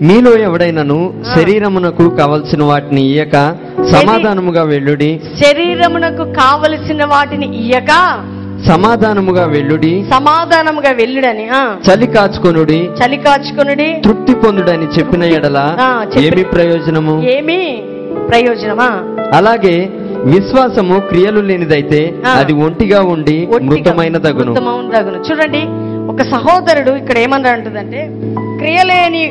మీలో ఎవడైనను శరీరమునకు కావలసిన వాటిని ఇయ్యక సమాధానముగా వెళ్ళుడి. శరీరమునకు కావలసిన వాటిని ఇయ్యక సమాధానముగా వెళ్ళుడని చలి కాచుకొనుడి తృప్తి పొందుడని చెప్పిన ఎడల ఏమి ప్రయోజనమా? అలాగే విశ్వాసము క్రియలు లేనిదైతే అది ఒంటిగా ఉండి మృతమైనదగును. చూడండి, ఒక సహోదరుడు ఇక్కడ ఏమన్నా అంటుందంటే, క్రియలేని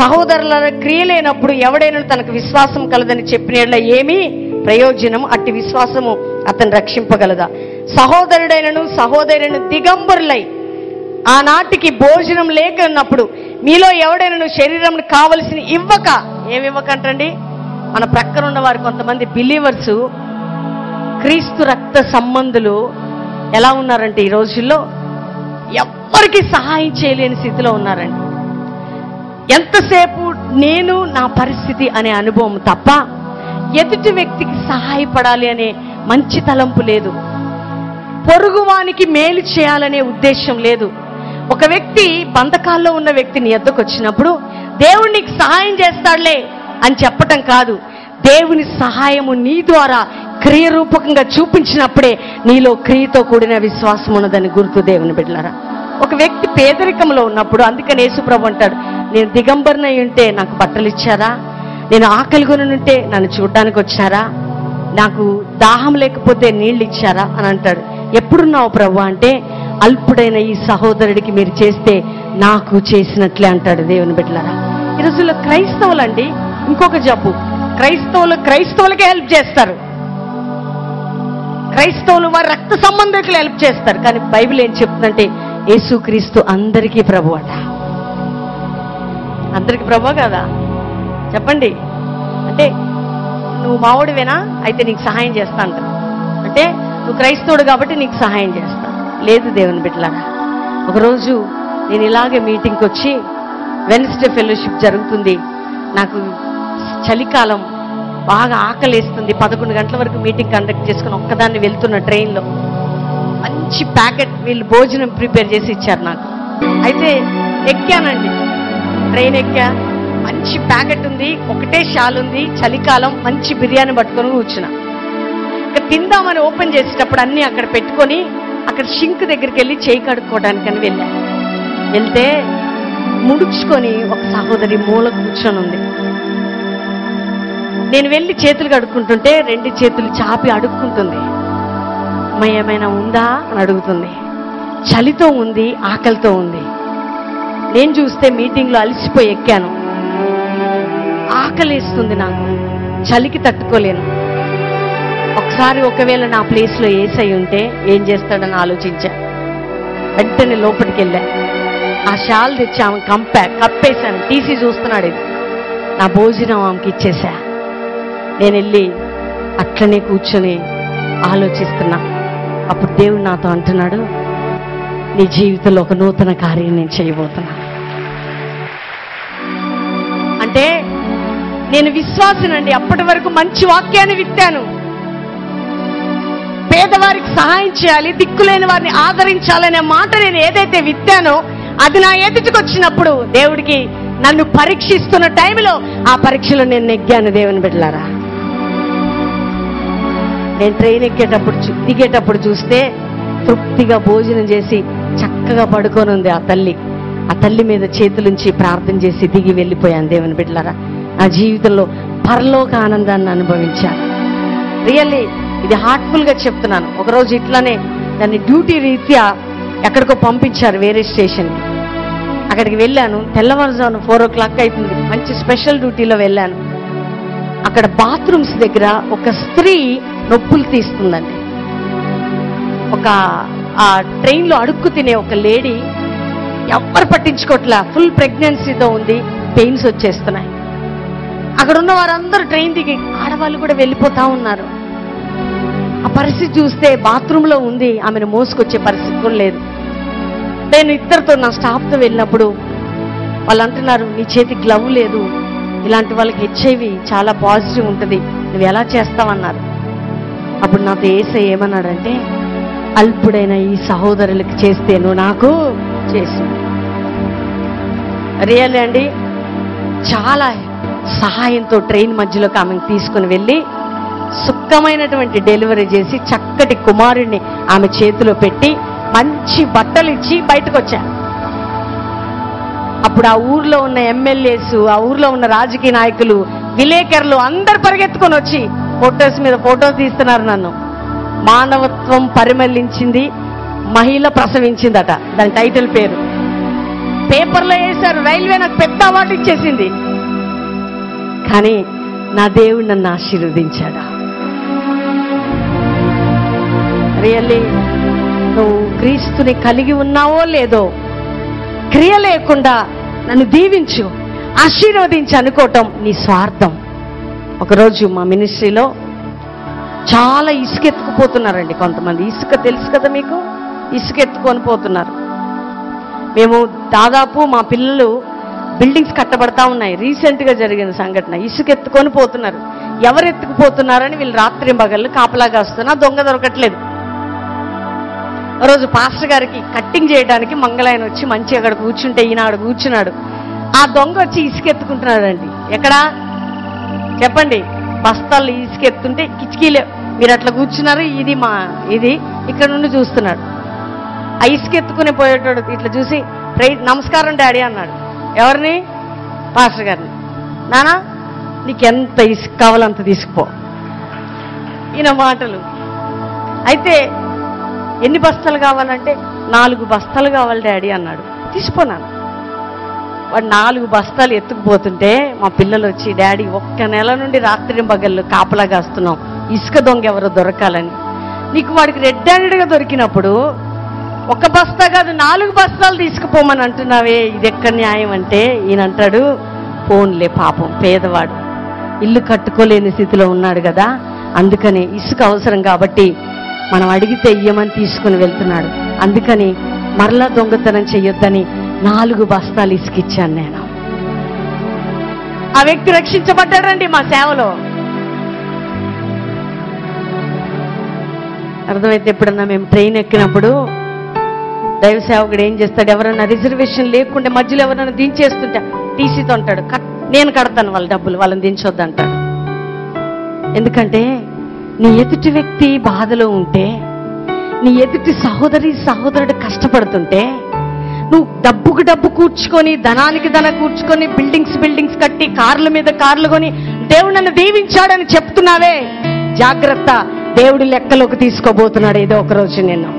సహోదరుల క్రియలేనప్పుడు ఎవడైనా తనకు విశ్వాసం కలదని చెప్పిన ఏమి ప్రయోజనం? అట్టి విశ్వాసము అతను రక్షింపగలదా? సహోదరుడైనను సహోదరులను దిగంబరులై ఆనాటికి భోజనం లేకన్నప్పుడు మీలో ఎవడైనా శరీరం కావలసిన ఏమివ్వకంటండి. మన ప్రక్కన ఉన్న వారు కొంతమంది బిలీవర్స్, క్రీస్తు రక్త సంబంధులు ఎలా ఉన్నారంటే ఈ రోజుల్లో ఎవ్వరికి సహాయం చేయలేని స్థితిలో ఉన్నారండి. ఎంతసేపు నేను నా పరిస్థితి అనే అనుభవం తప్ప ఎదుటి వ్యక్తికి సహాయపడాలి అనే మంచి తలంపు లేదు. పొరుగువానికి మేలు చేయాలనే ఉద్దేశం లేదు. ఒక వ్యక్తి బంధకాల్లో ఉన్న వ్యక్తిని ఎద్దకు వచ్చినప్పుడు దేవుడు నీకు సహాయం చేస్తాడులే అని చెప్పటం కాదు, దేవుని సహాయము నీ ద్వారా క్రియరూపకంగా చూపించినప్పుడే నీలో క్రియతో కూడిన విశ్వాసం ఉన్నదని గుర్తు దేవుని బిడ్డలారా. ఒక వ్యక్తి పేదరికంలో ఉన్నప్పుడు, అందుకని యేసుప్రభు అంటాడు, నేను దిగంబరనై ఉంటే నాకు బట్టలు ఇచ్చారా? నేను ఆకలిగొని ఉంటే నన్ను చూడ్డానికి వచ్చారా? నాకు దాహం లేకపోతే నీళ్ళు ఇచ్చారా అని అంటాడు. ఎప్పుడున్నావు ప్రభు అంటే, అల్పుడైన ఈ సహోదరుడికి మీరు చేస్తే నాకు చేసినట్లే అంటాడు దేవుని బిడ్డలారా. ఈ రోజుల్లో క్రైస్తవులండి ఇంకొక జబ్బు, క్రైస్తవులకే హెల్ప్ చేస్తారు. క్రైస్తవులు వారి రక్త సంబంధికులు హెల్ప్ చేస్తారు. కానీ బైబిల్ ఏం చెప్తుందంటే, యేసుక్రీస్తు అందరికీ ప్రభు అట. అందరికి ప్రభు కదా చెప్పండి. అంటే నువ్వు మావోడివేనా, అయితే నీకు సహాయం చేస్తా అంట. అంటే నువ్వు క్రైస్తవుడు కాబట్టి నీకు సహాయం చేస్తా. లేదు దేవుని బిడ్డలారా. ఒకరోజు నేను ఇలాగే మీటింగ్కి వచ్చి, వెన్స్డే ఫెలోషిప్ జరుగుతుంది, నాకు చలికాలం బాగా ఆకలేస్తుంది, 11 గంటల వరకు మీటింగ్ కండక్ట్ చేసుకుని ఒక్కదాన్ని వెళ్తున్న ట్రైన్లో మంచి ప్యాకెట్ వీళ్ళు భోజనం ప్రిపేర్ చేసి ఇచ్చారు నాకు. అయితే ఎక్కానండి, ట్రైన్ ఎక్కా, మంచి ప్యాకెట్ ఉంది, ఒకటే షాల్ ఉంది, చలికాలం, మంచి బిర్యానీ పట్టుకొని కూర్చున్నా. ఇక తిందామని ఓపెన్ చేసేటప్పుడు అన్నీ అక్కడ పెట్టుకొని అక్కడ షింక్ దగ్గరికి వెళ్ళి చేయి కడుక్కోవడానికని వెళ్ళాను. వెళ్తే ముడుచుకొని ఒక సహోదరి మూల కూర్చొని ఉంది. నేను వెళ్ళి చేతులు కడుక్కుంటుంటే 2 చేతులు చాపి అడుక్కుంటుంది. అమ్మ ఏమైనా ఉందా అని అడుగుతుంది. చలితో ఉంది, ఆకలితో ఉంది. నేను చూస్తే మీటింగ్లో అలసిపోయి ఎక్కాను, ఆకలేస్తుంది, నాకు చలికి తట్టుకోలేను. ఒకవేళ నా ప్లేస్లో యేసయ్య ఉంటే ఏం చేస్తాడని ఆలోచించా. వెంటనే లోపలికి వెళ్ళా, ఆ షాల్ తెచ్చి ఆమె కప్పేశాను. తీసి చూస్తున్నాడు, ఇది నా భోజనం ఆమెకి ఇచ్చేసా. నేను వెళ్ళి అట్లనే కూర్చొని ఆలోచిస్తున్నా. అప్పుడు దేవుడు నాతో అంటున్నాడు, నీ జీవితంలో ఒక నూతన కార్యం నేను చేయబోతున్నా. అంటే నేను విశ్వాసనండి. అప్పటి వరకు మంచి వాక్యాన్ని విత్తాను, పేదవారికి సహాయం చేయాలి, దిక్కులేని వారిని ఆదరించాలనే మాట నేను ఏదైతే విత్తానో అది నా ఎదుటికి వచ్చినప్పుడు దేవుడికి నన్ను పరీక్షిస్తున్న టైంలో ఆ పరీక్షలో నేను నెగ్గాను దేవుని బిడ్డలారా. నేను ట్రైన్ దిగేటప్పుడు చూస్తే తృప్తిగా భోజనం చేసి చక్కగా పడుకొని ఉంది ఆ తల్లి మీద చేతులుంచి ప్రార్థన చేసి దిగి వెళ్ళిపోయాను దేవుని బిడ్డలారా. నా జీవితంలో పరలోక ఆనందాన్ని అనుభవించాను. రియల్లీ ఇది హార్ట్ఫుల్గా చెప్తున్నాను. ఒకరోజు ఇట్లానే దాన్ని డ్యూటీ రీత్యా ఎక్కడికో పంపించారు, వేరే స్టేషన్కి. అక్కడికి వెళ్ళాను, తెల్లవారుజామున 4 o'clock అవుతుంది, మంచి స్పెషల్ డ్యూటీలో వెళ్ళాను. అక్కడ బాత్రూమ్స్ దగ్గర ఒక స్త్రీ నొప్పులు తీస్తుందండి. ఆ ట్రైన్లో అడుక్కు తినే ఒక లేడీ, ఎవ్వరు పట్టించుకోవట్లా, ఫుల్ ప్రెగ్నెన్సీతో ఉంది, పెయిన్స్ వచ్చేస్తున్నాయి. అక్కడ ఉన్న వారందరూ ట్రైన్ దిగి ఆడవాళ్ళు కూడా వెళ్ళిపోతా ఉన్నారు. ఆ పరిస్థితి చూస్తే బాత్రూంలో ఉంది, ఆమెను మోసుకొచ్చే పరిస్థితి కూడా లేదు. నేను ఇద్దరితో నా స్టాఫ్తో వెళ్ళినప్పుడు వాళ్ళు అంటున్నారు, నీ చేతి గ్లవ్ లేదు, ఇలాంటి వాళ్ళకి HIV చాలా పాజిటివ్ ఉంటుంది, నువ్వు ఎలా చేస్తావన్నారు. అప్పుడు నాతో యేసయ్య ఏమన్నాడంటే, అల్పుడైన ఈ సహోదరులకి చేస్తే నువ్వు నాకు చేసి. రియల్ అండి. చాలా సహాయంతో ట్రైన్ మధ్యలోకి ఆమెను తీసుకుని వెళ్ళి సుఖమైనటువంటి డెలివరీ చేసి చక్కటి కుమారుడిని ఆమె చేతిలో పెట్టి మంచి బట్టలు ఇచ్చి బయటకు వచ్చా. అప్పుడు ఆ ఊర్లో ఉన్న ఎమ్మెల్యేస్, ఆ ఊర్లో ఉన్న రాజకీయ నాయకులు, విలేకరులు అందరు పరిగెత్తుకొని వచ్చి ఫొటోస్ మీద ఫోటోస్ తీస్తున్నారు నన్ను. మానవత్వం పరిమళించింది, మహిళ ప్రసవించిందట దాని టైటిల్ పేరు. పేపర్లో వేశారు, రైల్వే నాకు పెద్ద అవార్డు ఇచ్చేసింది. కానీ నా దేవుడు నన్ను ఆశీర్వదించాడు. రియల్లీ నువ్వు క్రీస్తుని కలిగి ఉన్నావో లేదో, క్రియ లేకుండా నన్ను దీవించు, ఆశీర్వదించు అనుకోవటం నీ స్వార్థం. ఒకరోజు మా మినిస్ట్రీలో చాలా ఇసుక ఎత్తుకుపోతున్నారండి కొంతమంది. ఇసుక తెలుసు కదా మీకు, ఇసుక ఎత్తుకొని పోతున్నారు. మేము దాదాపు మా పిల్లలు బిల్డింగ్స్ కట్టబడతా ఉన్నాయి. రీసెంట్గా జరిగిన సంఘటన, ఇసుక ఎత్తుకొని పోతున్నారు. ఎవరు ఎత్తుకుపోతున్నారని వీళ్ళు రాత్రి పగళ్ళు కాపలాగా వస్తున్నా, దొంగ దొరకట్లేదు. రోజు పాస్టర్ గారికి కట్టింగ్ చేయడానికి మంగళాయన వచ్చి మంచి అక్కడ కూర్చుంటే ఈయన అక్కడ కూర్చున్నాడు. ఆ దొంగ వచ్చి ఇసుక ఎత్తుకుంటున్నాడండి. ఎక్కడా చెప్పండి, బస్తాలు ఇసుక ఎత్తుంటే కిటికీలే, మీరు అట్లా కూర్చున్నారు, ఇది ఇక్కడ నుండి చూస్తున్నాడు. ఆ ఇసుక ఎత్తుకుని పోయేటోడు ఇట్లా చూసి నమస్కారం డాడీ అన్నాడు. ఎవరిని? పాస్టర్ గారిని. నానా నీకెంత ఇసుక కావాలంత తీసుకుపో. ఈయన మాటలు. అయితే ఎన్ని బస్తాలు కావాలంటే 4 బస్తాలు కావాలి డాడీ అన్నాడు. తీసిపోనాను. వాడు 4 బస్తాలు ఎత్తుకుపోతుంటే మా పిల్లలు వచ్చి, డాడీ 1 నెల నుండి రాత్రి పగళ్ళు కాపలాగా వస్తున్నాం, ఇసుక దొంగ ఎవరో దొరకాలని. నీకు వాడికి రెడ్ హ్యాండెడ్గా దొరికినప్పుడు 1 బస్తా కాదు 4 బస్తాలు తీసుకుపోమని అంటున్నావే, ఇది ఎక్కడ న్యాయం అంటే ఈయన అంటాడు, పోన్లే పాపం పేదవాడు, ఇల్లు కట్టుకోలేని స్థితిలో ఉన్నాడు కదా, అందుకని ఇసుక అవసరం కాబట్టి మనం అడిగితే ఇయ్యమని తీసుకుని వెళ్తున్నాడు. అందుకని మరలా దొంగతనం చెయ్యొద్దని 4 బస్తాలు ఇసుకిచ్చాను నేను. ఆ వ్యక్తి రక్షించబడ్డాడండి మా సేవలో. అర్థమైతే ఎప్పుడన్నా మేము ట్రైన్ ఎక్కినప్పుడు దైవ సేవకుడు ఏం చేస్తాడు, ఎవరైనా రిజర్వేషన్ లేకుంటే మధ్యలో ఎవరైనా దించేస్తుంటే టీసీతో అంటాడు, నేను కడతాను వాళ్ళ డబ్బులు, వాళ్ళని దించొద్దంటాడు. ఎందుకంటే నీ ఎదుటి వ్యక్తి బాధలో ఉంటే, నీ ఎదుటి సహోదరుడు కష్టపడుతుంటే, నువ్వు డబ్బుకు డబ్బు కూర్చుకొని, ధనానికి ధన కూర్చుకొని, బిల్డింగ్స్ కట్టి, కార్ల మీద కార్లు కొని దేవుడు నన్ను దీవించాడని చెప్తున్నావే, జాగ్రత్త, దేవుడు లెక్కలోకి తీసుకోబోతున్నాడు ఏదో ఒక రోజు నిన్ను.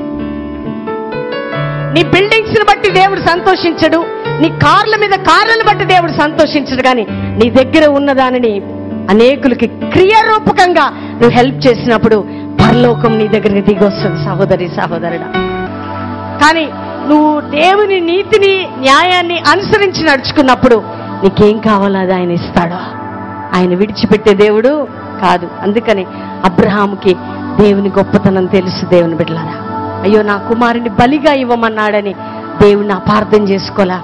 నీ బిల్డింగ్స్ ని బట్టి దేవుడు సంతోషించడు, నీ కార్ల మీద కార్లను బట్టి దేవుడు సంతోషించడు, కానీ నీ దగ్గర ఉన్నదానిని అనేకులకి క్రియారూపకంగా నువ్వు హెల్ప్ చేసినప్పుడు పరలోకం నీ దగ్గరికి దిగి వస్తుంది సహోదరుడా. కానీ నువ్వు దేవుని నీతిని న్యాయాన్ని అనుసరించి నడుచుకున్నప్పుడు నీకేం కావాలో అది ఆయన ఇస్తాడు. ఆయన విడిచిపెట్టే దేవుడు కాదు. అందుకని అబ్రహాముకి దేవుని గొప్పతనం తెలుసు. దేవుని బిడ్డలారా, అయ్యో నా కుమారుని బలిగా ఇవ్వమన్నాడని దేవుణ్ణి అపార్థం చేసుకోలా,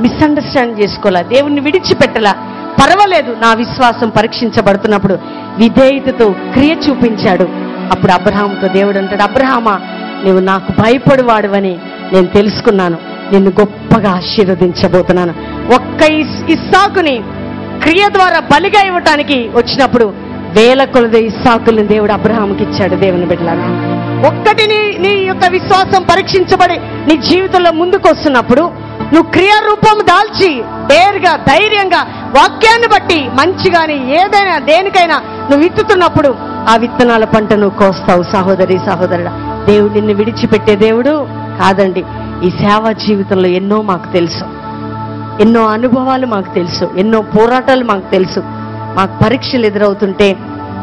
మిస్అండర్స్టాండ్ చేసుకోలా, దేవుణ్ణి విడిచిపెట్టలా. పర్వాలేదు, నా విశ్వాసం పరీక్షించబడుతున్నప్పుడు విధేయతతో క్రియ చూపించాడు. అప్పుడు అబ్రహాముతో దేవుడు అంటాడు, అబ్రహామా, నువ్వు నాకు భయపడువాడువని నేను తెలుసుకున్నాను, నిన్ను గొప్పగా ఆశీర్వదించబోతున్నాను. ఒక్క ఇస్సాకుని క్రియ ద్వారా బలిగా ఇవ్వటానికి వచ్చినప్పుడు 1000 కొలది ఇస్సాకుల్ని దేవుడు అబ్రహాముకి ఇచ్చాడు. దేవుని బిడ్డలారా, ఒక్కటిని నీ యొక్క విశ్వాసం పరీక్షించబడి నీ జీవితంలో ముందుకు వస్తున్నప్పుడు నువ్వు క్రియారూపం దాల్చి డేర్గా ధైర్యంగా వాక్యాన్ని బట్టి మంచిగాని ఏదైనా దేనికైనా నువ్వు విత్తుతున్నప్పుడు ఆ విత్తనాల పంట నువ్వు కోస్తావు. సహోదరుడా, దేవుడు నిన్ను విడిచిపెట్టే దేవుడు కాదండి. ఈ సేవా జీవితంలో ఎన్నో మాకు తెలుసు, ఎన్నో అనుభవాలు మాకు తెలుసు, ఎన్నో పోరాటాలు మాకు తెలుసు. మాకు పరీక్షలు ఎదురవుతుంటే,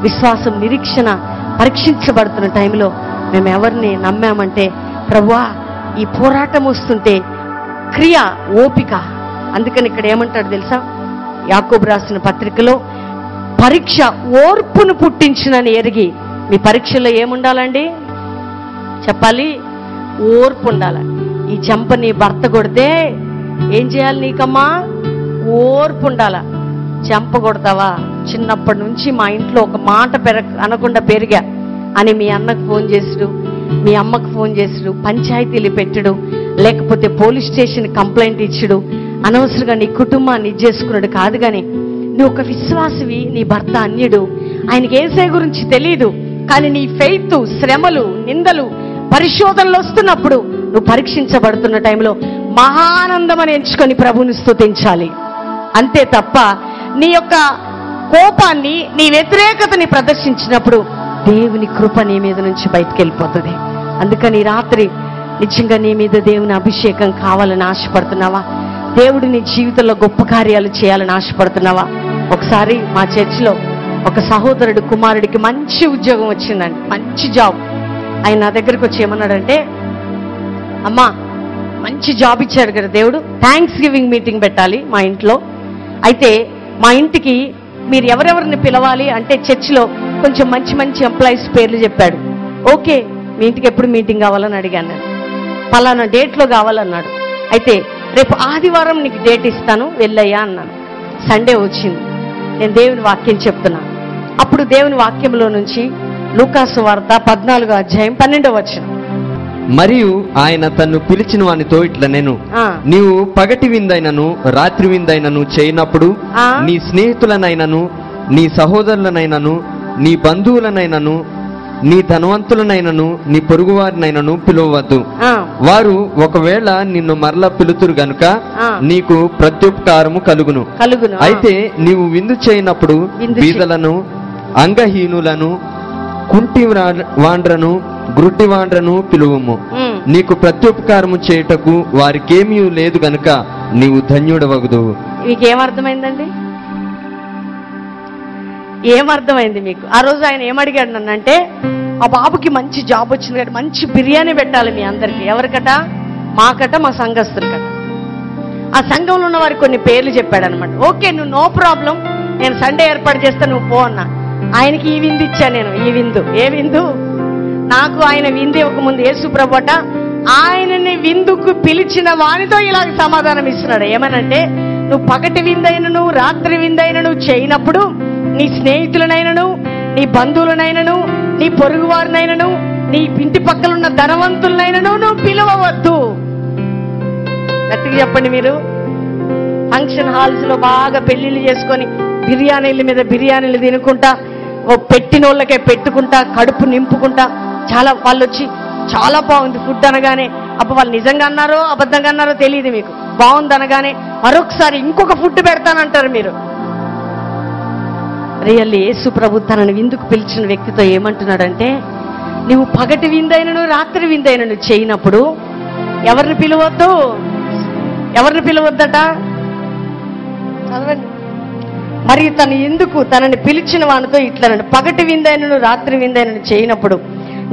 విశ్వాసం నిరీక్షణ పరీక్షించబడుతున్న టైంలో మేము ఎవరిని నమ్మామంటే, ప్రభువా ఈ పోరాటం వస్తుంటే క్రియ, ఓపిక. అందుకని ఇక్కడ ఏమంటాడు తెలుసా, యాకోబు రాసిన పత్రికలో, పరీక్ష ఓర్పును పుట్టించునని ఎరిగి. మీ పరీక్షలో ఏముండాలండి చెప్పాలి? ఓర్పు ఉండాలి. ఈ చెంప నీ భర్త కొడితే ఏం చేయాలి నీకమ్మా? ఓర్పు ఉండాల. చెంప కొడతావా? చిన్నప్పటి నుంచి మా ఇంట్లో ఒక మాట అనకుండా పెరిగా అని మీ అన్నకు ఫోన్ చేసుడు, మీ అమ్మకు ఫోన్ చేసుడు, పంచాయతీలు పెట్టుడు, లేకపోతే పోలీస్ స్టేషన్ కంప్లైంట్ ఇచ్చుడు, అనవసరంగా నీ కుటుంబాన్ని ఇది చేసుకున్నాడు కాదు, కానీ నువ్వు ఒక విశ్వాసివి, నీ భర్త అన్యుడు, ఆయనకి యేసయ్య గురించి తెలియదు, కానీ నీ ఫెయిత్ శ్రమలు, నిందలు, పరిశోధనలు వస్తున్నప్పుడు నువ్వు పరీక్షించబడుతున్న టైంలో మహానందం అని ఎంచుకొని ప్రభువుని స్తుతించాలి. అంతే తప్ప నీ యొక్క కోపాన్ని, నీ వ్యతిరేకతని ప్రదర్శించినప్పుడు దేవుని కృప నీ మీద నుంచి బయటకు వెళ్ళిపోతుంది. అందుకని రాత్రి నిజంగా నీ మీద దేవుని అభిషేకం కావాలని ఆశపడుతున్నావా? దేవుడు నీ జీవితంలో గొప్ప కార్యాలు చేయాలని ఆశపడుతున్నావా? ఒకసారి మా చర్చిలో ఒక సహోదరుడు కుమారుడికి మంచి ఉద్యోగం వచ్చిందండి, మంచి జాబ్. ఆయన నా దగ్గరకు వచ్చి ఏమన్నాడంటే, అమ్మా మంచి జాబ్ ఇచ్చాడు కదా దేవుడు, థ్యాంక్స్ గివింగ్ మీటింగ్ పెట్టాలి మా ఇంట్లో. అయితే మా ఇంటికి మీరు ఎవరెవరిని పిలవాలి అంటే చర్చిలో కొంచెం మంచి మంచి ఎంప్లాయీస్ పేర్లు చెప్పాడు. ఓకే, మీ ఇంటికి ఎప్పుడు మీటింగ్ కావాలని అడిగాను. పలానా డేట్లో కావాలన్నాడు. అయితే రేపు ఆదివారం నీకు డేట్ ఇస్తాను వెళ్ళయ్యా అన్నాను. సండే వచ్చింది, నేను దేవుని వాక్యం చెప్తున్నాను. అప్పుడు దేవుని వాక్యంలో నుంచి లూకాసు వార్త 14వ అధ్యాయం 12వ వచనం, మరియు ఆయన తన్ను పిలిచిన వానితో ఇట్లా, నేను నీవు పగటి విందైనను రాత్రి విందైనను చేయనప్పుడు నీ స్నేహితులనైనను నీ సహోదరులనైనను నీ బంధువులనైనను నీ ధనవంతులనైనను నీ పొరుగువారినైనను పిలువవద్దు. వారు ఒకవేళ నిన్ను మరలా పిలుతురు గనుక నీకు ప్రత్యుపకారము కలుగును. అయితే నీవు విందు చేయనప్పుడు బీదలను, అంగహీనులను, కుంటి వాండ్రను, గ్రుడ్డి వాండ్రను పిలువము. నీకు ప్రత్యుపకారము చేయుటకు వారికేమీ లేదు గనుక నీవు ధన్యుడవగుదు. మీకేమర్థమైందండి? ఏమర్థమైంది మీకు? ఆ రోజు ఆయన ఏమడిగాడు నన్నంటే, ఆ బాబుకి మంచి జాబ్ వచ్చింది కదా, మంచి బిర్యానీ పెట్టాలి మీ అందరికి. ఎవరికట? మాకట, మా సంఘస్థులకట. ఆ సంఘంలో ఉన్న వారికి కొన్ని పేర్లు చెప్పాడు అనమాట. ఓకే, నువ్వు నో ప్రాబ్లం, నేను సండే ఏర్పాటు చేస్తా, నువ్వు పో అన్నా. ఆయనకి ఈ విందు ఇచ్చా నేను. ఈ విందు ఏ విందు? నాకు ఆయన విందు ఇవ్వకముందు యేసు ప్రభువట ఆయనని విందుకు పిలిచిన వానితో ఇలాగ సమాధానం ఇస్తున్నాడు. ఏమనంటే, నువ్వు పగటి విందైనను రాత్రి విందైనను చేయనప్పుడు నీ స్నేహితులనైనను, నీ బంధువులనైనను, నీ పొరుగు వారినైనను, నీ ఇంటి పక్కలున్న ధనవంతులనైనను నువ్వు పిలవవద్దు. గట్టిగా చెప్పండి మీరు. ఫంక్షన్ హాల్స్ లో బాగా పెళ్లిళ్ళు చేసుకొని బిర్యానీల మీద బిర్యానీలు తినుకుంటా, ఓ పెట్టినోళ్ళకే పెట్టుకుంటా, కడుపు నింపుకుంటా, చాలా వాళ్ళు వచ్చి చాలా బాగుంది ఫుడ్ అనగానే, అప్పుడు వాళ్ళు నిజంగా అన్నారో అబద్ధంగా అన్నారో తెలియదు మీకు, బాగుంది అనగానే మరొకసారి ఇంకొక ఫుడ్ పెడతానంటారు మీరు. రియల్లీ యేసు ప్రభు తనని విందుకు పిలిచిన వ్యక్తితో ఏమంటున్నాడంటే, నువ్వు పగటి విందైనను రాత్రి విందైనను చేయనప్పుడు ఎవరిని పిలవద్దు. ఎవరిని పిలవద్దట? చదవండి. మరియు తను ఎందుకు తనని పిలిచిన వానితో ఇట్లనండి, పగటి విందైనను రాత్రి విందైనను చేయనప్పుడు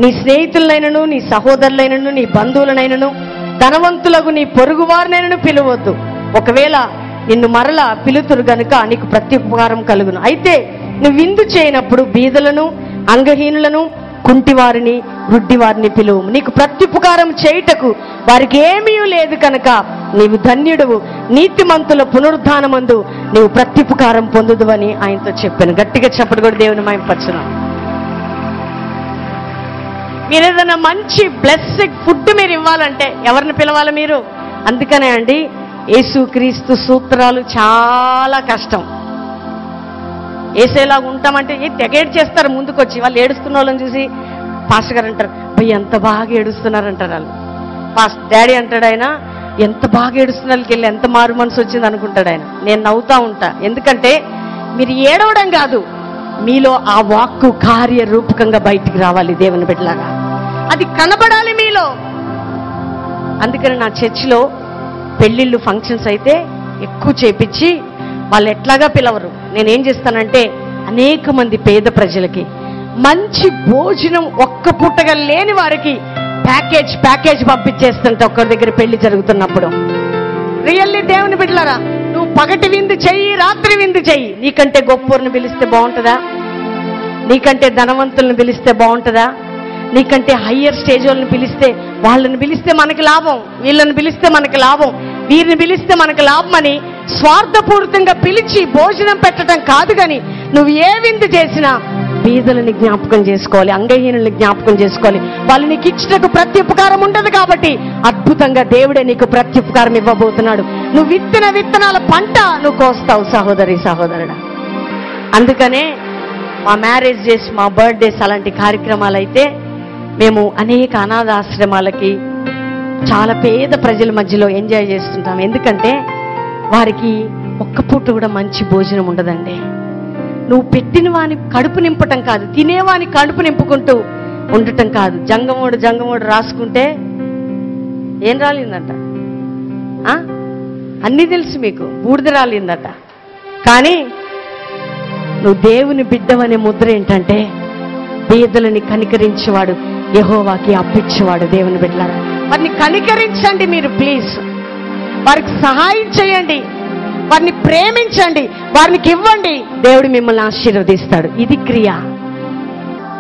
నీ స్నేహితులనైనను, నీ సహోదరులైనను, నీ బంధువులనైనను, ధనవంతులకు నీ పొరుగు వారినైనను పిలవద్దు. ఒకవేళ నిన్ను మరలా పిలుతురు గనుక నీకు ప్రత్యుపకారం కలుగును. అయితే నువ్వు విందు చేయనప్పుడు బీదలను, అంగహీనులను, కుంటివారిని, గుడ్డివారిని పిలువు. నీకు ప్రత్యుపకారం చేయుటకు వారికి ఏమీ లేదు కనుక నీవు ధన్యుడువు. నీతిమంతుల పునరుద్ధానమందు నీవు ప్రత్యుపకారం పొందుదు అని ఆయనతో చెప్పాను. గట్టిగా చెప్పడు కూడా దేవుని మహిమపరచును. మీరు ఏదైనా మంచి బ్లెస్సింగ్ ఫుడ్ మీరు ఇవ్వాలంటే ఎవరిని పిలవాలి మీరు? అందుకనే అండి యేసుక్రీస్తు సూత్రాలు చాలా కష్టం. ఏసేలాగా ఉంటామంటే తెగేడ్ చేస్తారు. ముందుకు వచ్చి వాళ్ళు ఏడుస్తున్న వాళ్ళని చూసి పాస్టర్ గారు అంటారు, భయ్ ఎంత బాగా ఏడుస్తున్నారంటారు వాళ్ళు. డాడీ అంటాడు ఆయన, ఎంత బాగా ఏడుస్తున్న వెళ్ళి ఎంత మారు మనసు వచ్చింది అనుకుంటాడు ఆయన. నేను నవ్వుతా ఉంటా, ఎందుకంటే మీరు ఏడవడం కాదు, మీలో ఆ వాక్కు కార్యరూపకంగా బయటికి రావాలి దేవుని బిడ్డలాగా, అది కనబడాలి మీలో. అందుకని నా చర్చిలో పెళ్ళిళ్ళు ఫంక్షన్స్ అయితే ఎక్కువ చేపించి వాళ్ళు ఎట్లాగా పిలవరు. నేనేం చేస్తానంటే అనేక మంది పేద ప్రజలకి మంచి భోజనం ఒక్క పూటగా లేని వారికి ప్యాకేజ్ పంపించేస్తుంటే ఒక్కరి దగ్గర పెళ్లి జరుగుతున్నప్పుడు. రియల్లీ దేవుని బిడ్డలారా, నువ్వు పగటి విందు చెయ్యి, రాత్రి విందు చెయ్యి. నీకంటే గొప్పని పిలిస్తే బాగుంటుందా? నీకంటే ధనవంతులను పిలిస్తే బాగుంటుందా? నీకంటే హయ్యర్ స్టేజ్ వాళ్ళని పిలిస్తే, వాళ్ళని పిలిస్తే మనకి లాభం, వీళ్ళని పిలిస్తే మనకి లాభం, వీరిని పిలిస్తే మనకి లాభం అని స్వార్థపూరితంగా పిలిచి భోజనం పెట్టడం కాదు. కానీ నువ్వు ఏ విందు చేసినా బీదలని జ్ఞాపకం చేసుకోవాలి, అంగహీనుల్ని జ్ఞాపకం చేసుకోవాలి. వాళ్ళు నీకు ఇచ్చినకు ప్రత్యుపకారం ఉండదు కాబట్టి అద్భుతంగా దేవుడే నీకు ప్రత్యుపకారం ఇవ్వబోతున్నాడు. నువ్వు విత్తనాల పంట నువ్వు కోస్తావు సహోదరి సహోదరుడా. అందుకనే మా మ్యారేజ్ డేస్, మా బర్త్డేస్ అలాంటి కార్యక్రమాలు అయితే మేము అనేక అనాథ ఆశ్రమాలకి, చాలా పేద ప్రజల మధ్యలో ఎంజాయ్ చేస్తుంటాం. ఎందుకంటే వారికి ఒక్క పూట కూడా మంచి భోజనం ఉండదండి. నువ్వు పెట్టిన వాని కడుపు నింపటం కాదు, తినేవాని కడుపు నింపుకుంటూ ఉండటం కాదు. జంగమోడు రాసుకుంటే ఏం రాలిందట? అన్నీ తెలుసు మీకు, బూడిద రాలిందట. కానీ నువ్వు దేవుని బిడ్డవనే ముద్ర ఏంటంటే బీదలని కనికరించేవాడు, యెహోవాకి అప్పిచ్చేవాడు. దేవుని బిడ్డలారా, వారిని కనికరించండి మీరు ప్లీజ్. వారికి సహాయం చేయండి, వారిని ప్రేమించండి, వారికి ఇవ్వండి. దేవుడు మిమ్మల్ని ఆశీర్వదిస్తాడు. ఇది క్రియ.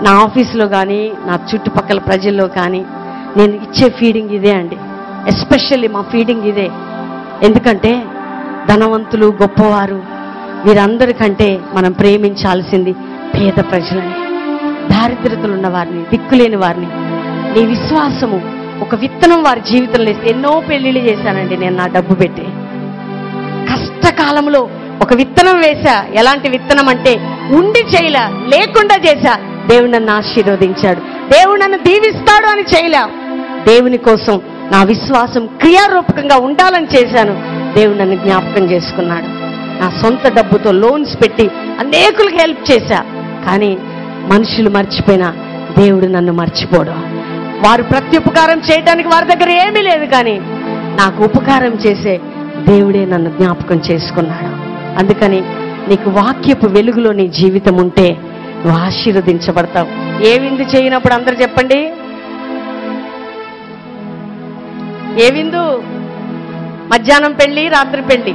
నా ఆఫీసులో కానీ, నా చుట్టుపక్కల ప్రజల్లో కానీ నేను ఇచ్చే ఫీడింగ్ ఇదే అండి. ఎస్పెషల్లీ మా ఫీడింగ్ ఇదే. ఎందుకంటే ధనవంతులు, గొప్పవారు వీరందరికంటే మనం ప్రేమించాల్సింది పేద ప్రజలని, దారిద్రతలు ఉన్న వారిని, దిక్కులేని వారిని. నీ విశ్వాసము ఒక విత్తనం వారి జీవితంలో వేస్తే, ఎన్నో పెళ్లిళ్ళు చేశానండి నేను నా డబ్బు పెట్టి. కష్టకాలంలో ఒక విత్తనం వేశా. ఎలాంటి విత్తనం అంటే ఉండి చేయలా, లేకుండా చేశా. దేవుడు నన్ను ఆశీర్వదించాడు, దేవుడు నన్ను దీవిస్తాడు అని చేయలా. దేవుని కోసం నా విశ్వాసం క్రియారూపకంగా ఉండాలని చేశాను. దేవుడు నన్ను జ్ఞాపకం చేసుకున్నాడు. నా సొంత డబ్బుతో లోన్స్ పెట్టి అనేకులకు హెల్ప్ చేశా. కానీ మనుషులు మర్చిపోయినా దేవుడు నన్ను మర్చిపోడు. వారు ప్రత్యుపకారం చేయడానికి వారి దగ్గర ఏమీ లేదు, కానీ నాకు ఉపకారం చేసే దేవుడే నన్ను జ్ఞాపకం చేసుకున్నాడు. అందుకని నీకు వాక్యపు వెలుగులో నీ జీవితం ఉంటే నువ్వు ఆశీర్వదించబడతావు. ఏ విందు చేయనప్పుడు అందరూ చెప్పండి, ఏ విందు? మధ్యాహ్నం పెళ్లి, రాత్రి పెళ్లి.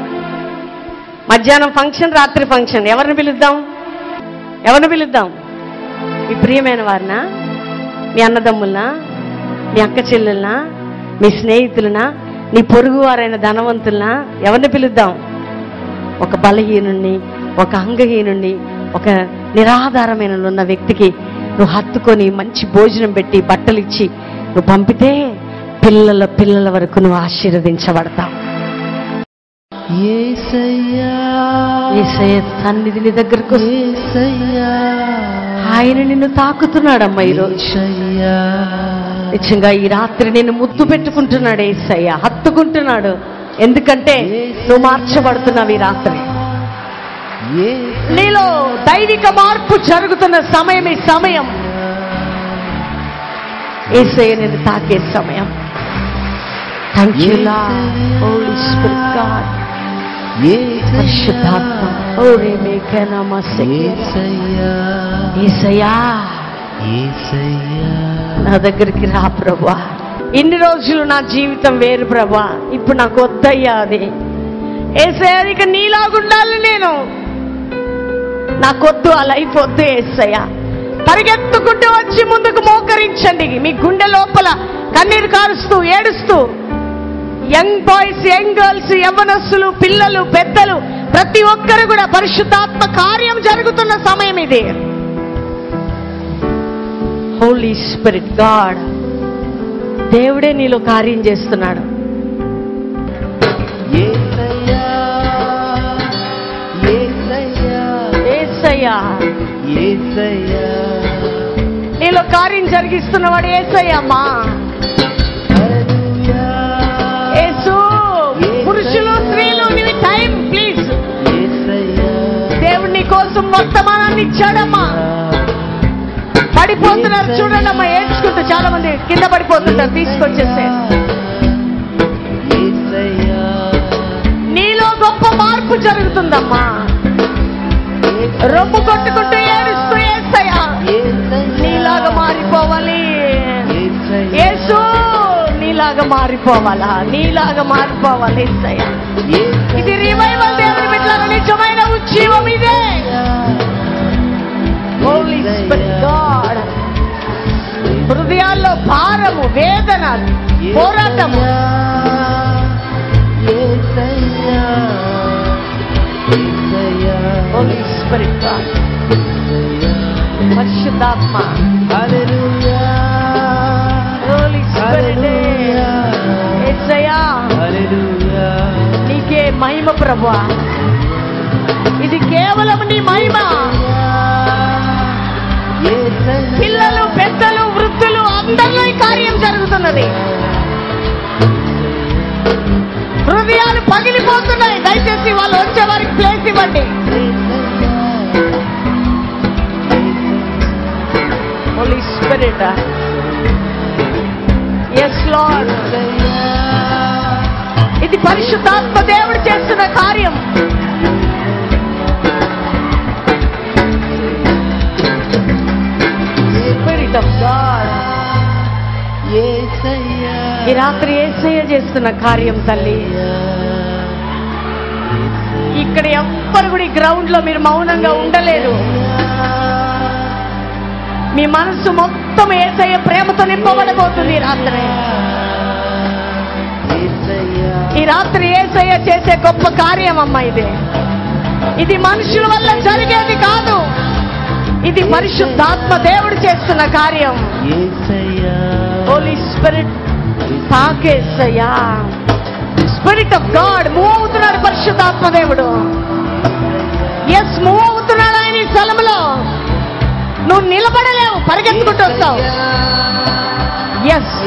మధ్యాహ్నం ఫంక్షన్, రాత్రి ఫంక్షన్. ఎవరిని పిలుద్దాం? మీ ప్రియమైన వారినా, మీ అన్నదమ్ములనా, మీ అక్క చెల్లెలనా, మీ స్నేహితులనా, నీ పొరుగువారైన ధనవంతులనా? ఎవరిని పిలుద్దాం? ఒక బలహీనుణ్ణి, ఒక అంగహీనుణ్ణి, ఒక నిరాధారమైన ఉన్న వ్యక్తికి నువ్వు హత్తుకొని మంచి భోజనం పెట్టి బట్టలు ఇచ్చి నువ్వు పంపితే పిల్లల వరకు నువ్వు ఆశీర్వదించబడతావు. యేసయ్య సన్నిధి నీ దగ్గరకు, ఆయన నిన్ను తాకుతున్నాడమ్మా ఈరోజు. నిజంగా ఈ రాత్రి నేను ముద్దు పెట్టుకుంటున్నాడు యేసయ్య, హత్తుకుంటున్నాడు. ఎందుకంటే నువ్వు మార్చబడుతున్నావు. ఈ రాత్రి నీలో దైవిక మార్పు జరుగుతున్న సమయం. ఈ సమయం యేసయ్య నిన్ను తాకే సమయం. Thank you Lord, holy spirit God, పరిశుద్ధాత్మ. యేసయ్యా నా దగ్గరికి రా ప్రభువా. ఇన్ని రోజులు నా జీవితం వేరు ప్రభువా, ఇప్పుడు నాకు వద్దయ్యా అది. యేసయ్యా ఇక నీలాగుండాలి నేను, నాకొద్దు ఆ లైఫ్ వద్దు యేసయ్యా. పరిగెత్తుకుంటూ వచ్చి ముందుకు మోకరించండి. మీ గుండె లోపల కన్నీరు కారుస్తూ ఏడుస్తూ, యంగ్ బాయ్స్, యంగ్ గర్ల్స్, యవ్వనస్తులు, పిల్లలు, పెద్దలు, ప్రతి ఒక్కరు కూడా పరిశుద్ధాత్మ కార్యం జరుగుతున్న సమయం ఇది. హోలీ స్పిరిట్ గాడ్, దేవుడే నీలో కార్యం చేస్తున్నాడు. నీలో కార్యం జరిగిస్తున్నవాడు యేసయ్య అమ్మా. యేసు, పురుషులు స్త్రీలు నీవి టైం ప్లీజ్. దేవుడు నీ కోసం వర్తమానాన్ని ఇచ్చాడమ్మా. పడిపోతున్నారు చూడండి అమ్మా, ఏడ్చుకుంటూ. చాలా మంది కింద పడిపోతుంటారు, తీసుకొచ్చేస్తే. నీలో గొప్ప మార్పు జరుగుతుందమ్మా. రొమ్ము కొట్టుకుంటూ ఏడుస్తూ యేసయ్య నీలాగా మారిపోవాలి. యేసు నీలాగా మారిపోవాలా, నీలాగా మారిపోవాలి యేసయ్య. ఇది రివైవల్. దేవుని బిడ్డలారా, నిజమైన ఉజ్జీవం ఇదే. హోలీ స్పిరిట్ గాడ్, హృదయాల్లో భారము, వేదన, పోరాటము. హోలీ స్పిరిట్ గాడ్, పరిశుద్ధాత్మ. Holy Spirit. యేసయ్యా నీకే మహిమ ప్రభువా. ఇది కేవలం నీ మహిమ. పిల్లలు, పెద్దలు, వృద్ధులు అందరిలో ఈ కార్యం జరుగుతున్నది. హృదయాలు పగిలిపోతున్నాయి. దయచేసి వాళ్ళు వచ్చే వారికి ప్లేస్ ఇవ్వండి. Holy Spirit. Yes Lord. ఇది పరిశుద్ధాత్మ దేవుడు చేస్తున్న కార్యం. Spirit of God. ఈ రాత్రి యేసయ్య చేస్తున్న కార్యం తల్లి. ఇక్కడ ఎవ్వరు కూడా ఈ గ్రౌండ్ లో మీరు మౌనంగా ఉండలేరు. మీ మనసు మొత్తం యేసయ్య ప్రేమతో నింపబడబోతుంది ఈ రాత్రి యేసయ్య చేసే గొప్ప కార్యం అమ్మ ఇది. ఇది మనుషుల వల్ల జరిగేది కాదు. ఇది పరిశుద్ధాత్మ దేవుడు చేస్తున్న కార్యం. హోలీ స్పిరిట్ తాకేసయ్యా. స్పిరిట్ ఆఫ్ గాడ్ మూవ్ అవుతున్నాడు పరిశుద్ధాత్మ దేవుడు. ఎస్, మూవ్ అవుతున్నాడు ఆయన ఈ స్థలంలో. నువ్వు నిలబడలేవు, పరిగెత్తుకుంటూ వస్తావు. Yes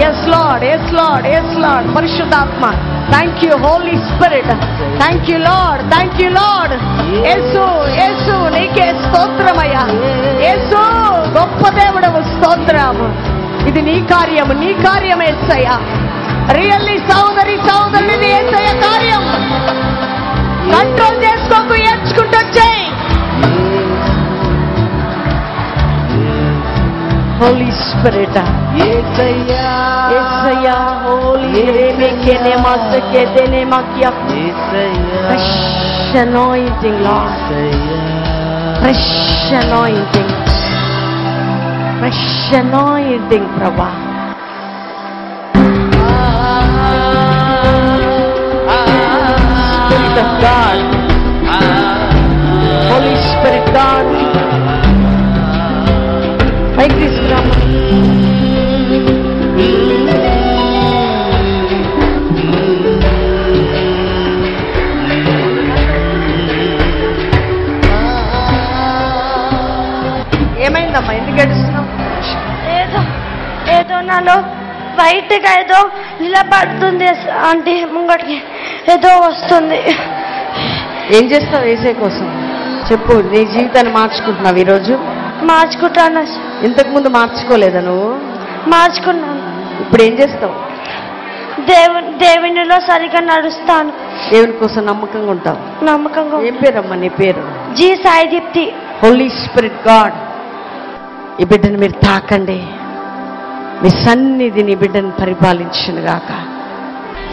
yes Lord, yes Lord, yes Lord. పరిశుద్ధాత్మ, thank you Holy Spirit. Thank you Lord, thank you Lord. Yesu Yesu నీకే స్తోత్రమయ్యా. యేసు గొప్ప దేవుడవు, స్తోత్రము. ఇది నీ కార్యము, నీ కార్యం యేసయ్యా. రియల్లీ సోదరి సోదరుని, ఇది యేసయ్య కార్యం. కంట్రోల్ చేసుకోకు, ఏడ్చుకుంటూ వచ్చేయ్. Holy Spirit, Yesaya, Yesaya, Holy Remekene Masekene Makia, fresh anointing, Lord, fresh anointing, fresh anointing, Prabha. Spirit of God, Holy Spirit God. Like this, Grandma. ఏమైందమ్మా, ఎందుకు ఏడుస్తున్నావు? ఏదో నాలో బయటగా ఏదో నిలబడుతుంది ఆంటీ, ముంగటికి ఏదో వస్తుంది. ఏం చేస్తావు యేసయ్య కోసం? చెప్పు. నీ జీవితాన్ని మార్చుకుంటున్నావు ఈరోజు? మార్చుకుంటాను. ఇంతకు ముందు మార్చుకోలేదా నువ్వు? మార్చుకున్నాను. ఇప్పుడు ఏం చేస్తావు? దేవునిలో సరిగా నడుస్తాను. దేవుని కోసం నమ్మకంగా ఉంటావు. నమ్మకంగా. ఏం పేరమ్మా నీ పేరు? G Sai Deepthi. Holy spirit God, ఈ బిడ్డను మీరు తాకండి. మీ సన్నిధి నీ బిడ్డను పరిపాలించును గాక.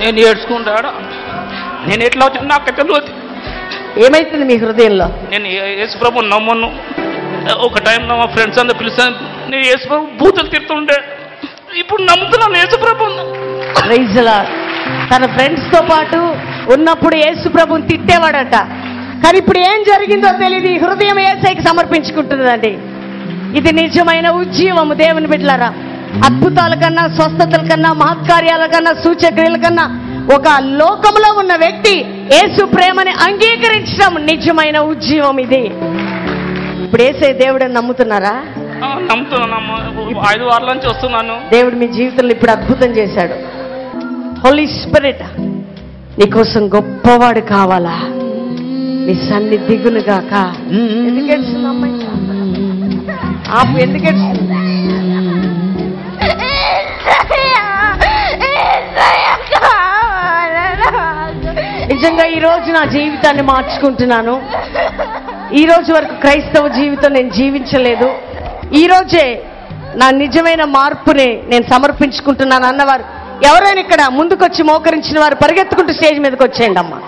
నేను ఏడ్చుకుంటాడా? నేను ఎట్లా వచ్చాను నాకు తెలియదు. ఏమైతుంది మీ హృదయంలో? నేను యేసుప్రభు నమ్మను. ఒక టైంలో మా ఫ్రెండ్స్ అందరూ పిలుస్తాను, నేను యేసుప్రభు బూతులు తిడుతుండే. ఇప్పుడు నమ్ముతున్నాను యేసుప్రభు. Praise lord. తన ఫ్రెండ్స్ తో పాటు ఉన్నప్పుడు యేసు ప్రభుని తిట్టేవాడట. కానీ ఇప్పుడు ఏం జరిగిందో తెలియదు. ఈ హృదయం యేసయ్యకి సమర్పించుకుంటున్నదండి. ఇది నిజమైన ఉజ్జీవము దేవుని బిడ్డలారా. అద్భుతాల కన్నా, స్వస్థతల కన్నా, మహత్కార్యాల కన్నా, సూచక్రియల కన్నా ఒక లోకంలో ఉన్న వ్యక్తి యేసు ప్రేమని అంగీకరించడం నిజమైన ఉజ్జీవం. ఇది ఇప్పుడు యేసయ్య దేవుడని నమ్ముతున్నారా? నమ్ముతున్నానమ్మా. 5 వారాల నుంచి వస్తున్నాను. దేవుడు మీ జీవితంలో ఇప్పుడు అద్భుతం చేశాడు. హోలీ స్పిరిట్ నీకోసం గొప్పవాడు కావాలా? నీ సన్ని దిగునుగాక. ఎందుకు ఏడుస్తుంది అమ్మాయి? ఆపు. ఎందుకు ఏడుస్తుంది? నిజంగా ఈరోజు నా జీవితాన్ని మార్చుకుంటున్నాను. ఈ రోజు వరకు క్రైస్తవ జీవితం నేను జీవించలేదు. ఈ రోజే నా నిజమైన మార్పుని నేను సమర్పించుకుంటున్నాను అన్నవారు ఎవరైనా ఇక్కడ ముందుకొచ్చి మోకరించిన వారు పరిగెత్తుకుంటూ స్టేజ్ మీదకి వచ్చేయండి అమ్మా.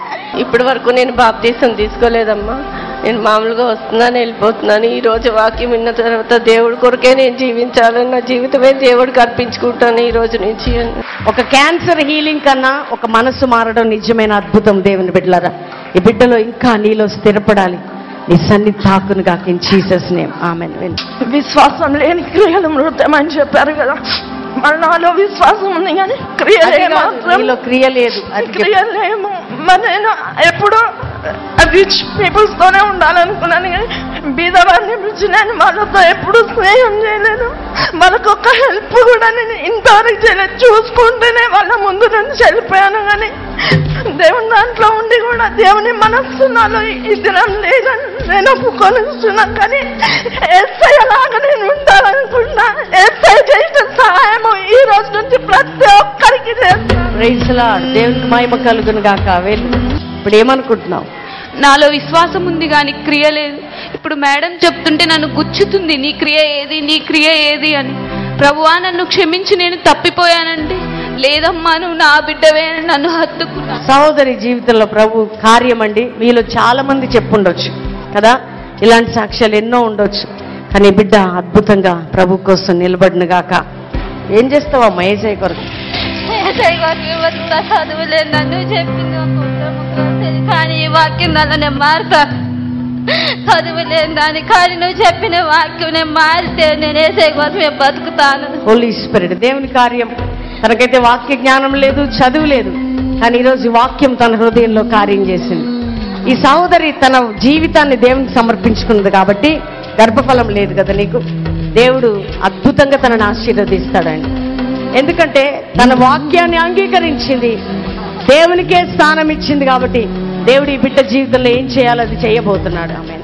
ఇప్పటి వరకు నేను బాప్తీసం తీసుకోలేదమ్మా. నేను మామూలుగా వస్తున్నాను, వెళ్ళిపోతున్నాను. ఈ రోజు వాక్యం విన్న తర్వాత దేవుడి కొరకే నేను జీవించాలని, నా జీవితమే దేవుడికి అర్పించుకుంటాను ఈ రోజు నుంచి. ఒక క్యాన్సర్ హీలింగ్ కన్నా ఒక మనసు మారడం నిజమైన అద్భుతం దేవుని బిడ్డలారా. ఈ బిడ్డలో ఇంకా నీలో స్థిరపడాలి. నీ సన్నిధి తాకును గాక ఇన్ జీసస్ నేమ్ ఆమేన్. విశ్వాసం లేని క్రియలు మృతం అని చెప్పారు కదా, మరి నాలో విశ్వాసం ఉంది కానీ నీలో క్రియ లేదు. క్రియలేమో మరి నేను ఎప్పుడు రిచ్ పీపుల్స్ తోనే ఉండాలనుకున్నాను కానీ బీదవారిని పిలిచి నేను వాళ్ళతో ఎప్పుడు స్నేహం చేయలేదు, వాళ్ళకు ఒక హెల్ప్ కూడా నేను ఇంతవరకు చేయలేదు. చూసుకుంటేనే వాళ్ళ ముందు నుంచి వెళ్ళిపోయాను కానీ దేవుని దాంట్లో ఉండి కూడా దేవుని మనస్సు నాలో ఈ దినం లేదని నేను ఒప్పుకొనిస్తున్నాను. కానీ ఎస్ఐ లాగా నేను ఉండాలనుకున్నా. ఎస్ఐ చేసిన సహాయము ఈ రోజు నుంచి ప్రతి ఒక్కరికి చేస్తాను. Praise Lord. దేవునికి మహిమ కలుగును గాక. వెళ్ళు. ఇప్పుడు ఏమనుకుంటున్నావు? నాలో విశ్వాసం ఉంది కానీ క్రియ లేదు. ఇప్పుడు మేడం చెప్తుంటే నన్ను గుచ్చుతుంది, నీ క్రియ ఏది, నీ క్రియ ఏది అని. ప్రభువా నన్ను క్షమించి, నేను తప్పిపోయానంటే లేదమ్మా నువ్వు నా బిడ్డవే అని నన్ను హత్తుకున్నా. సహోదరి జీవితంలో ప్రభు కార్యం అండి మీలో చాలా మంది చెప్పుండొచ్చు కదా, ఇలాంటి సాక్ష్యాలు ఎన్నో ఉండొచ్చు. కానీ బిడ్డ అద్భుతంగా ప్రభు కోసం నిలబడిన గాక. ఏం చేస్తావమ్మా ఏజై కొరకు? చదువులేదు నన్ను చెప్పింది కానీ ఈ వాక్యం నన్ను నేను మారుతాను. చదువులేదు దాన్ని కానీ నువ్వు చెప్పిన వాక్యం నేను మారితే నేను ఏసై కోసమే బతుకుతాను. హోలీ స్పిరిట్ దేవుని కార్యం. తనకైతే వాక్య జ్ఞానం లేదు, చదువు లేదు, కానీ ఈరోజు వాక్యం తన హృదయంలో కార్యం చేసింది. ఈ సహోదరి తన జీవితాన్ని దేవునికి సమర్పించుకున్నది కాబట్టి గర్భఫలం లేదు కదా నీకు. దేవుడు అద్భుతంగా తనను ఆశీర్వదిస్తాడండి. ఎందుకంటే తన వాక్యాన్ని అంగీకరించింది, దేవునికే స్థానం ఇచ్చింది కాబట్టి దేవుడు ఈ బిడ్డ జీవితంలో ఏం చేయాలో అది చేయబోతున్నాడు. ఆమె